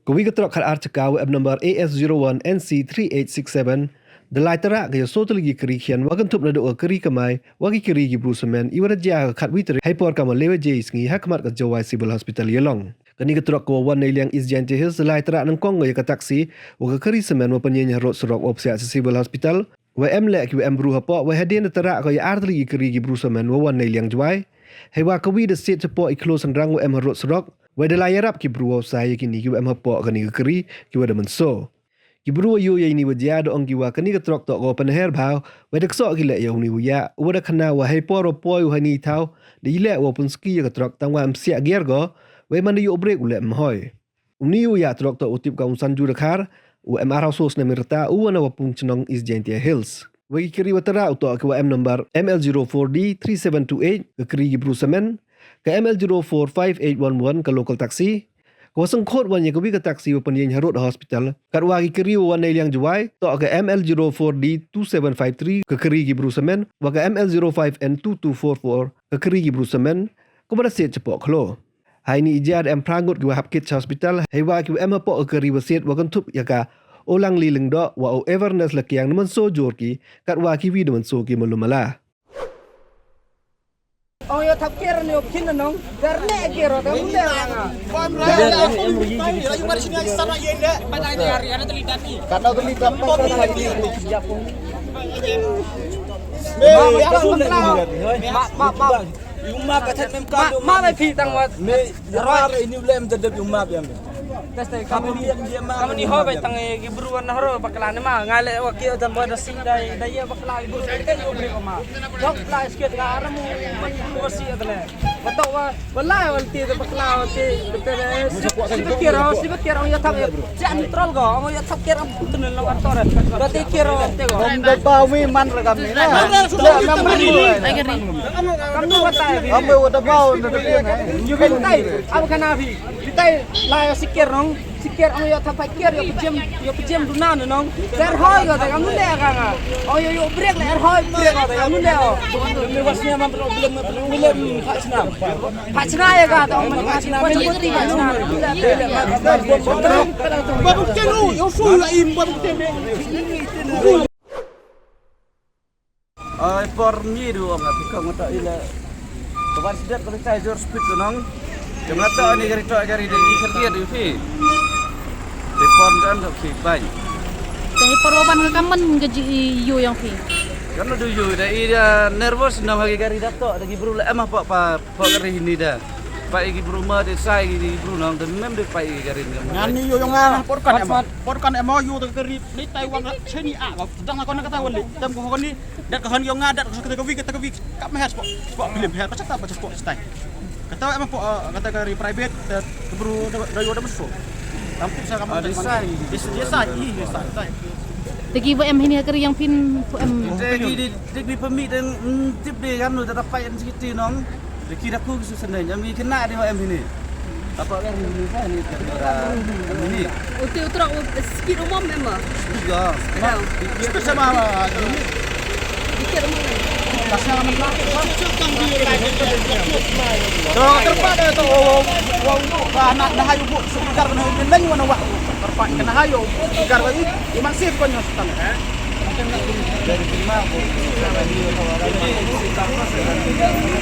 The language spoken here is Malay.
Kuwi ketrok khat archikaw ab number AS01NC3867 delai terak ke sotol gi keri khian wagan tup nado keri kamai wagi keri gi brusemen iwara ja khat witri hypor kama lewe je sngi hakmat ka jawai civil hospital yelong kani ketrok ko wan nei liang isjan te his delai terak nang kong ya ka taksi waga keri semen wa penyenya rot serok opsia civil hospital wa emlek wa embru hapo wa hadin terak ko ya artli gi keri gi brusemen wa wan nei liang jwai hewa kawi de sit cepo iklo sandrang wa em rot serok Wada layarap ki bruwa saya kini ki em hapo kani keri ki wada menso. Ki bruwa yo ye ni wajia do ong ki wa kani ketrok tok ko penher bau wada ksok ki le yo ni wya wada khana wa hai poro poi hani tau de ile wa pun ski ketrok tang wa msia gier go we man yo break ule mhoi. Uni ya trok tok utip ka unsan ju dekhar u em arau sos na mirta u na wa pun chnong is Gentia Hills. Wagi kiri watara utok ki wa em number ML04D3728 ke keri ki brusemen ke ML045811 ke local taxi kawasang khot wan ye ke ke taxi wa panyen harut hospital karwa ki keri wan nei liang juai to ke ML04D2753 ke keri ki brusemen wa ke ML05N2244 ke keri ki brusemen ko bada set cepok khlo hai ni ijad em prangut ki wa hapkit hospital hai wa ki em po keri wa set wa kan tup ya ka olang li leng do wa awareness la kyang man so jor ki karwa ki wi man so ki malumala Oh ya thap kira ni opkin nong karne kira ta munde nga Lagi mari sini aja sana ya ndak. Patang ini hari ana terlibat ni Karena terlibat Yuma kacat memkan ma mai phi tang wat me rar ini ulem jadab yuma biam. testai kamu ni ho bai tang gi buruan na horo bakla ni ma ngale wa ki dan boy dasi dai ya bakla ibu kan yo bre ko ma dok la sket ga aramu man wasi adle wato wa wallahi wal ti bakla wa ti betere si kira ya thap ja neutral go ngo ya thap kira putun lo ator berarti kira te go Bawi man rekam ni. kamu watai Ambe wada bau ndak you can tai am kana bi tai la sikir nong sikir ang yo thap kir yo pjem dunan nong ter hoy go ta kamu le ka nga oh yo break le hoy break go ta kamu le o me wasnya man problem phachna ya ga ta man phachna pa choti phachna babu kenu yo fu la im babu teme. Por ni du ang apika ngata ila. Kawan sidat kalau saya jor speed tu nong. Jam ngata ni gari tok gari dari kerja di fi. Telefon kan tak fi bai. Dari perwaban ke kamen gaji yu yang fi. Kan du yu dah nervous nam hagi gari datok lagi bro emah pak gari ini dah. Pak igi bro ma de sai igi bro nong dan mem de pak igi gari ni. Ngani yo yang ngah porkan emo yo te keri ni Taiwan cheni a ba dang kon kata wali tam ko ni dat ko han yo ngah dat ko kata ko wi kap meh sport film he pacak ta sport style kata emo po kata keri private kebru dayo da meso tampuk sa kamu Ada sai. dia sai Tegi bu em ini keri yang pin bu em. Jadi di pemik dan tip dia kan udah dapat yang segitu nong. Kira aku sebenarnya mi kena di em ini. Apa kan ini kan ini. Utra speed umum memang. Juga. itu sama ini Dikir umum. kasnya menang terpada tu anak dah hayu bu sekitar kena nang mana wak terpak kena hayu sekitar lagi iman sif konyo setang Dari terima aku.